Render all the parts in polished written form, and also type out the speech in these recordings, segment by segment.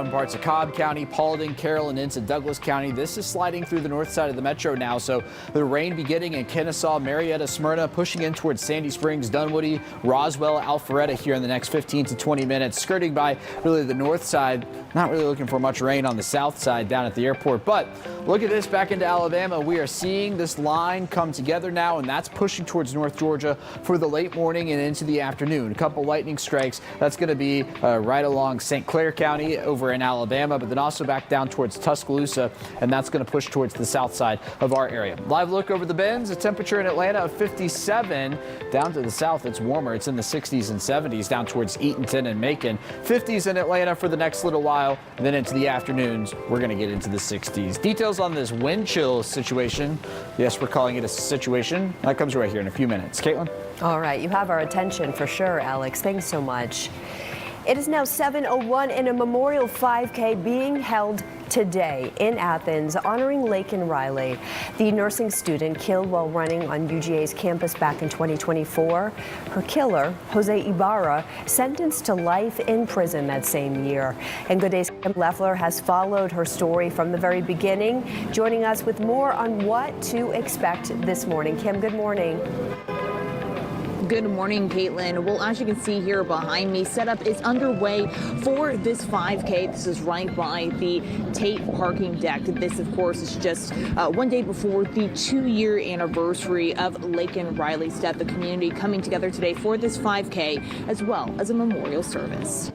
in parts of Cobb County, Paulding, Carroll, and into Douglas County. This is sliding through the north side of the metro now, so the rain beginning in Kennesaw, Marietta, Smyrna, pushing in towards Sandy Springs, Dunwoody, Roswell, Alpharetta here in the next 15 to 20 minutes, skirting by really the north side. Not really looking for much rain on the south side down at the airport, but look at this back into Alabama. We are seeing this line come together now, and that's pushing towards North Georgia for the late morning and into the afternoon. A couple lightning strikes. That's going to be right along St. Clair County over in Alabama, but then also back down towards Tuscaloosa, and that's going to push towards the south side of our area. Live look over the bends. A temperature in Atlanta of 57. Down to the south, it's warmer. It's in the 60s and 70s down towards Eatonton and Macon. 50s in Atlanta for the next little while. And then into the afternoons, we're going to get into the 60s. Details on this wind chill situation. Yes, we're calling it a situation. That comes right here in a few minutes. Caitlin? All right, you have our attention for sure, Alex. Thanks so much. It is now 7:01 and a memorial 5K being held today in Athens, honoring Laken Riley, the nursing student killed while running on UGA's campus back in 2024. Her killer, Jose Ibarra, sentenced to life in prison that same year. And Good Day's Kim Leffler has followed her story from the very beginning, joining us with more on what to expect this morning. Kim, good morning. Good morning, Caitlin. Well, as you can see here behind me, setup is underway for this 5K. This is right by the Tate parking deck. This, of course, is just one day before the 2-year anniversary of Laken Riley's death. The community coming together today for this 5K, as well as a memorial service.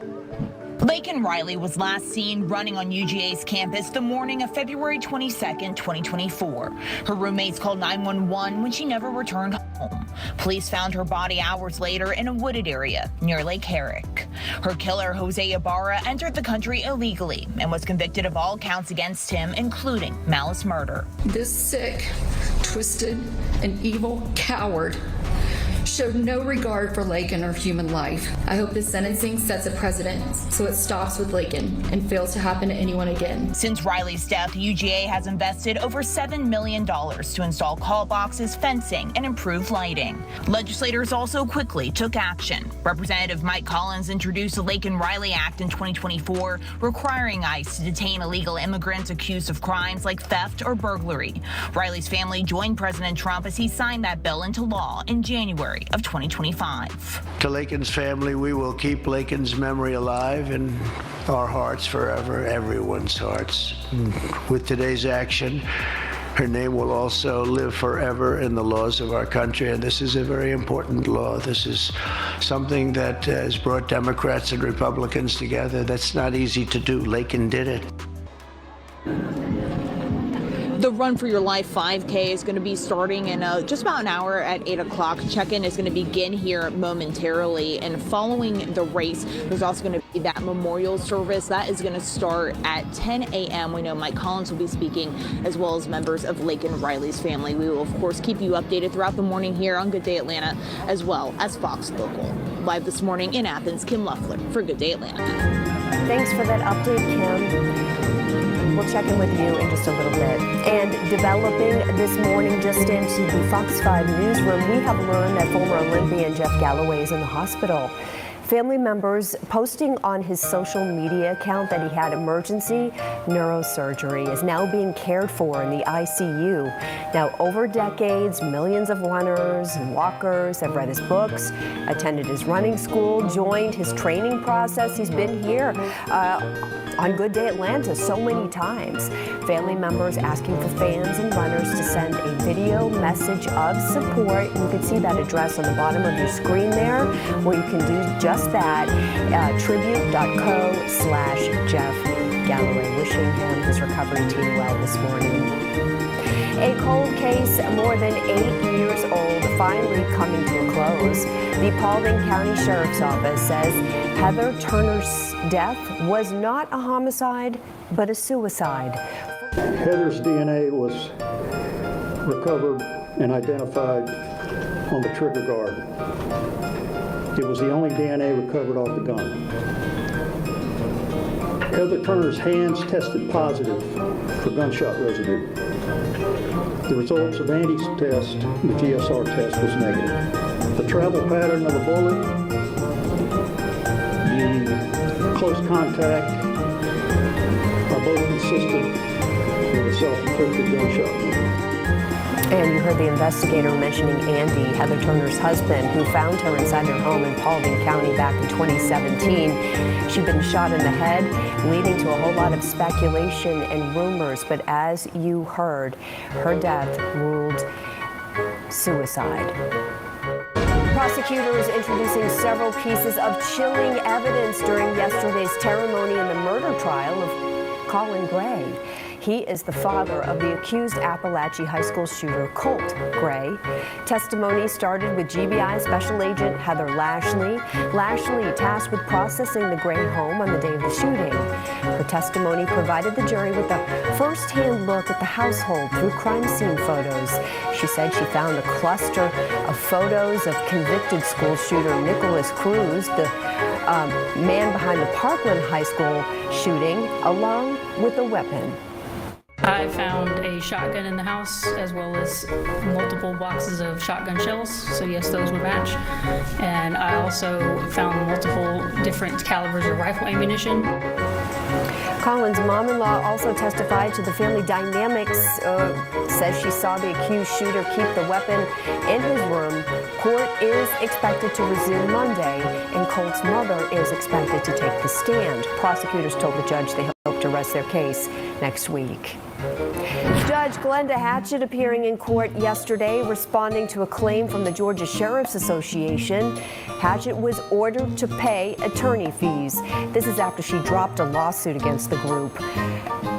Laken Riley was last seen running on UGA's campus the morning of February 22nd, 2024. Her roommates called 911 when she never returned home. Police found her body hours later in a wooded area near Lake Herrick. Her killer, Jose Ibarra, entered the country illegally and was convicted of all counts against him, including malice murder. This sick, twisted, and evil coward showed no regard for Laken or human life. I hope this sentencing sets a precedent so it stops with Laken and fails to happen to anyone again. Since Riley's death, UGA has invested over $7 million to install call boxes, fencing, and improve lighting. Legislators also quickly took action. Representative Mike Collins introduced the Laken Riley Act in 2024, requiring ICE to detain illegal immigrants accused of crimes like theft or burglary. Riley's family joined President Trump as he signed that bill into law in January of 2025. To Laken's family, we will keep Laken's memory alive in our hearts forever, everyone's hearts. With today's action, her name will also live forever in the laws of our country, and this is a very important law. This is something that has brought Democrats and Republicans together. That's not easy to do. Laken did it. The Run for Your Life 5K is going to be starting in just about an hour at 8 o'clock. Check-in is going to begin here momentarily. And following the race, there's also going to be that memorial service. That is going to start at 10 a.m. We know Mike Collins will be speaking, as well as members of Laken Riley's family. We will, of course, keep you updated throughout the morning here on Good Day Atlanta, as well as Fox Local. Live this morning in Athens, Kim Leffler for Good Day Atlanta. Thanks for that update, Kim. We'll check in with you in just a little bit. And developing this morning just into the Fox 5 newsroom, we have learned that former Olympian Jeff Galloway is in the hospital. Family members posting on his social media account that he had emergency neurosurgery, is now being cared for in the ICU. Now, over decades, millions of runners and walkers have read his books, attended his running school, joined his training process. He's been here on Good Day Atlanta so many times. Family members asking for fans and runners to send a video message of support. You can see that address on the bottom of your screen there, where you can do just that, tribute.co/Jeff Galloway. Wishing him, his recovery team, well this morning. A cold case more than 8 years old finally coming to a close. The Paulding County Sheriff's Office says Heather Turner's death was not a homicide, but a suicide. Heather's DNA was recovered and identified on the trigger guard. It was the only DNA recovered off the gun. Heather Turner's hands tested positive for gunshot residue. The results of Andy's test, the GSR test, was negative. The travel pattern of the bullet, the close contact, assisted with a self-inflicted gunshot wound. And you heard the investigator mentioning Andy, Heather Turner's husband, who found her inside their home in Paulding County back in 2017. She'd been shot in the head, leading to a whole lot of speculation and rumors. But as you heard, her death ruled suicide. Prosecutors introducing several pieces of chilling evidence during yesterday's ceremony in the murder trial of Colin Gray. He is the father of the accused Appalachia High School shooter, Colt Gray. Testimony started with GBI Special Agent Heather Lashley. Lashley tasked with processing the Gray home on the day of the shooting. Her testimony provided the jury with a first-hand look at the household through crime scene photos. She said she found a cluster of photos of convicted school shooter Nicholas Cruz, the man behind the Parkland High School shooting, along with a weapon. I found a shotgun in the house as well as multiple boxes of shotgun shells, so yes, those would match. And I also found multiple different calibers of rifle ammunition. Colin's mom-in-law also testified to the family dynamics, says she saw the accused shooter keep the weapon in his room. Court is expected to resume Monday, and Colt's mother is expected to take the stand. Prosecutors told the judge they hope to rest their case next week. Judge Glenda Hatchett appearing in court yesterday, responding to a claim from the Georgia Sheriff's Association. Hatchett was ordered to pay attorney fees. This is after she dropped a lawsuit against the group.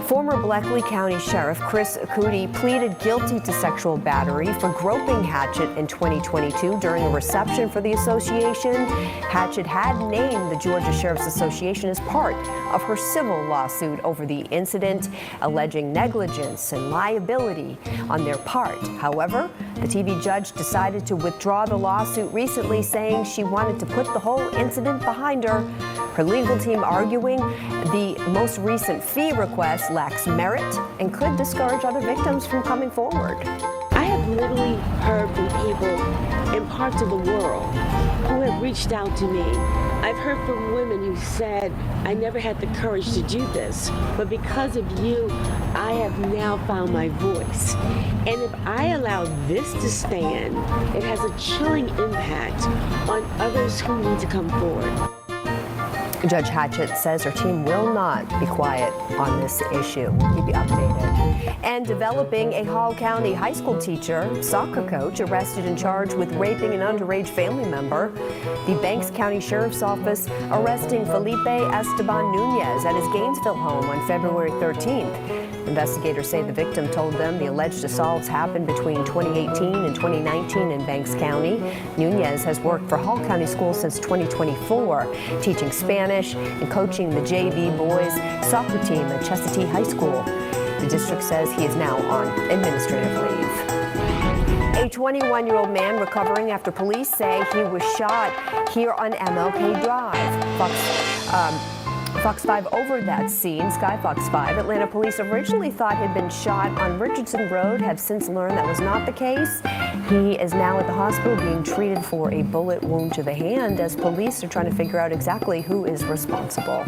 Former Bleckley County Sheriff Chris Cootie pleaded guilty to sexual battery for groping Hatchett in 2022 during a reception for the association. Hatchett had named the Georgia Sheriff's Association as part of her civil lawsuit over the incident, alleging negligence and liability on their part. However, the TV judge decided to withdraw the lawsuit recently, saying she wanted to put the whole incident behind her. Her legal team arguing the most recent fee request lacks merit and could discourage other victims from coming forward. I have literally heard from people in parts of the world who have reached out to me. I've heard from women who said, I never had the courage to do this, but because of you, I have now found my voice. And if I allow this to stand, it has a chilling impact on others who need to come forward. Judge Hatchett says her team will not be quiet on this issue. We'll keep you updated. And developing, a Hall County high school teacher, soccer coach, arrested and charged with raping an underage family member. The Banks County Sheriff's Office arresting Felipe Esteban Nunez at his Gainesville home on February 13th. Investigators say the victim told them the alleged assaults happened between 2018 and 2019 in Banks County. Nunez has worked for Hall County Schools since 2024, teaching Spanish and coaching the JV boys soccer team at Chestatee High School. The district says he is now on administrative leave. A 21-year-old man recovering after police say he was shot here on MLK Drive. Fox 5 over that scene, Sky Fox 5. Atlanta police originally thought he'd been shot on Richardson Road, have since learned that was not the case. He is now at the hospital being treated for a bullet wound to the hand as police are trying to figure out exactly who is responsible.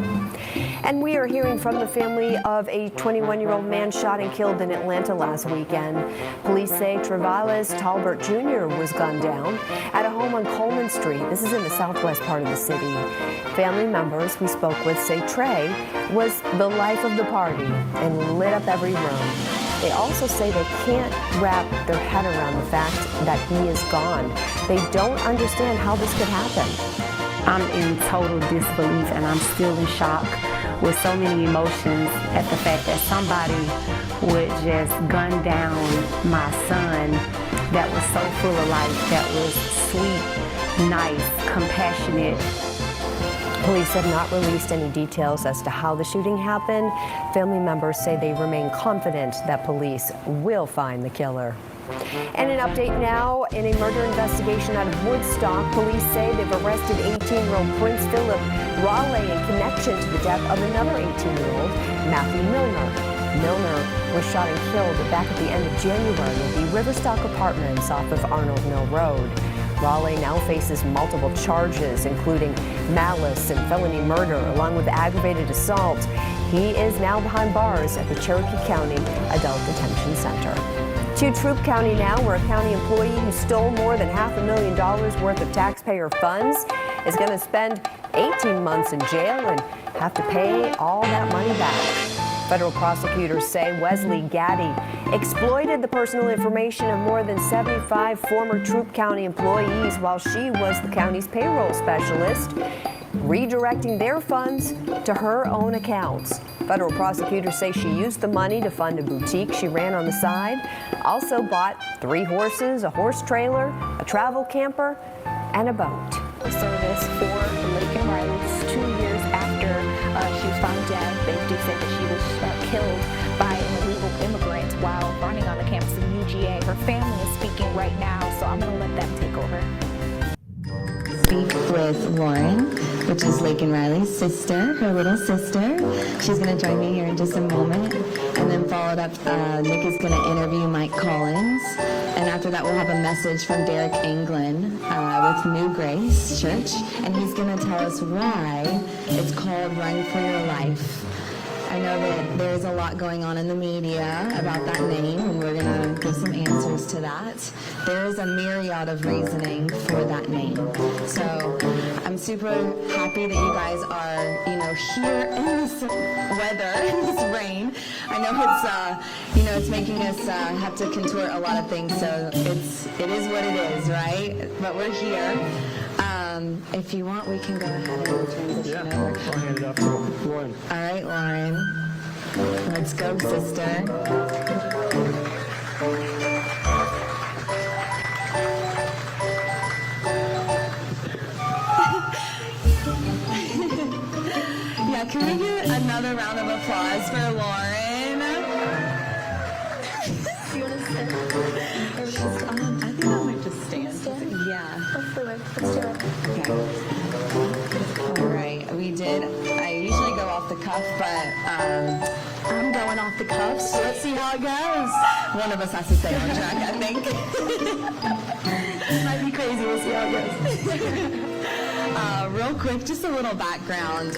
And we are hearing from the family of a 21-year-old man shot and killed in Atlanta last weekend. Police say Travales Talbert Jr. was gunned down at a home on Coleman Street. This is in the southwest part of the city. Family members we spoke with say Trey was the life of the party and lit up every room. They also say they can't wrap their head around the fact that he is gone. They don't understand how this could happen. I'm in total disbelief and I'm still in shock with so many emotions at the fact that somebody would just gun down my son that was so full of life, that was sweet, nice, compassionate. Police have not released any details as to how the shooting happened. Family members say they remain confident that police will find the killer. And an update now, in a murder investigation out of Woodstock, police say they've arrested 18-year-old Prince Philip Raleigh in connection to the death of another 18-year-old, Matthew Milner. Milner was shot and killed back at the end of January at the Riverstock Apartments off of Arnold Mill Road. Raleigh now faces multiple charges, including malice and felony murder, along with aggravated assault. He is now behind bars at the Cherokee County Adult Detention Center. To Troup County now, where a county employee who stole more than $500,000 worth of taxpayer funds is going to spend 18 months in jail and have to pay all that money back. Federal prosecutors say Wesley Gaddy exploited the personal information of more than 75 former Troup County employees while she was the county's payroll specialist, redirecting their funds to her own accounts. Federal prosecutors say she used the money to fund a boutique she ran on the side, also bought 3 horses, a horse trailer, a travel camper, and a boat. Service for Laken Riley 2 years after she was found dead. They do say that she was killed by an illegal immigrant while running on the campus of UGA. Her family is speaking right now, so I'm going to let them take over. Speak with Lauren, which is Laken Riley's sister, her little sister. She's going to join me here in just a moment. And then followed up, Nick is going to interview Mike Collins. And after that, we'll have a message from Derek Anglin with New Grace Church. And he's going to tell us why it's called Run for Your Life. I know that there's a lot going on in the media about that name, and we're going to give some answers to that. There is a myriad of reasoning for that name. So I'm super happy that you guys are, here in this weather, in this rain. I know it's making us have to contort a lot of things, so it is what it is, right? But we're here. If you want, we can go ahead and transition over. I'll hand it off to Lauren. All right, Lauren. Let's go, sister. Yeah, can we get another round of applause for Lauren? You want to sit? I think I might just stand. Yeah. Let's do it. Okay. All right. I usually go off the cuff, but I'm going off the cuffs, so let's see how it goes. One of us has to stay on track, I think. Might be crazy. We'll see how it goes. Real quick, just a little background.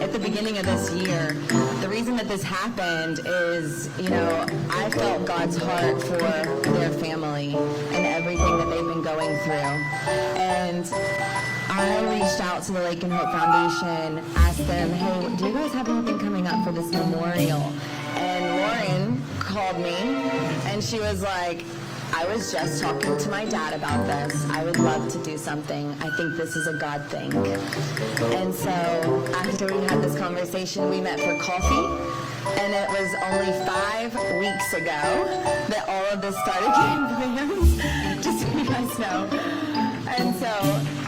At the beginning of this year, the reason that this happened is, I felt God's heart for their family and everything that they've been going through. And I reached out to the Laken Hope Foundation, asked them, hey, do you guys have anything coming up for this memorial? And Lauren called me, and she was like, I was just talking to my dad about this. I would love to do something. I think this is a God thing. And so after we had this conversation, we met for coffee. And it was only 5 weeks ago that all of this started getting planned, just so you guys know. And so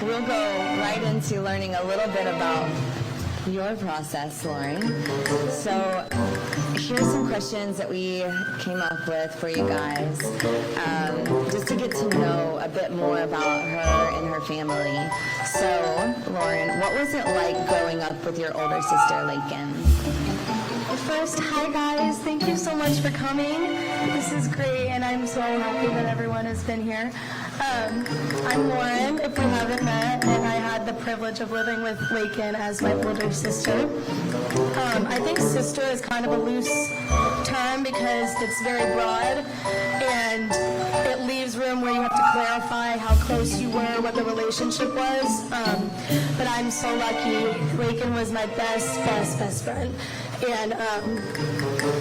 we'll go right into learning a little bit about your process, Lauren. So here's some questions that we came up with for you guys, just to get to know a bit more about her and her family. So, Lauren, what was it like growing up with your older sister, Laken? First, hi guys, thank you so much for coming. This is great, and I'm so happy that everyone has been here. I'm Lauren, if we haven't met, and I had the privilege of living with Laken as my older sister. I think sister is kind of a loose term because it's very broad, and it leaves room where you have to clarify how close you were, what the relationship was. But I'm so lucky. Laken was my best friend. And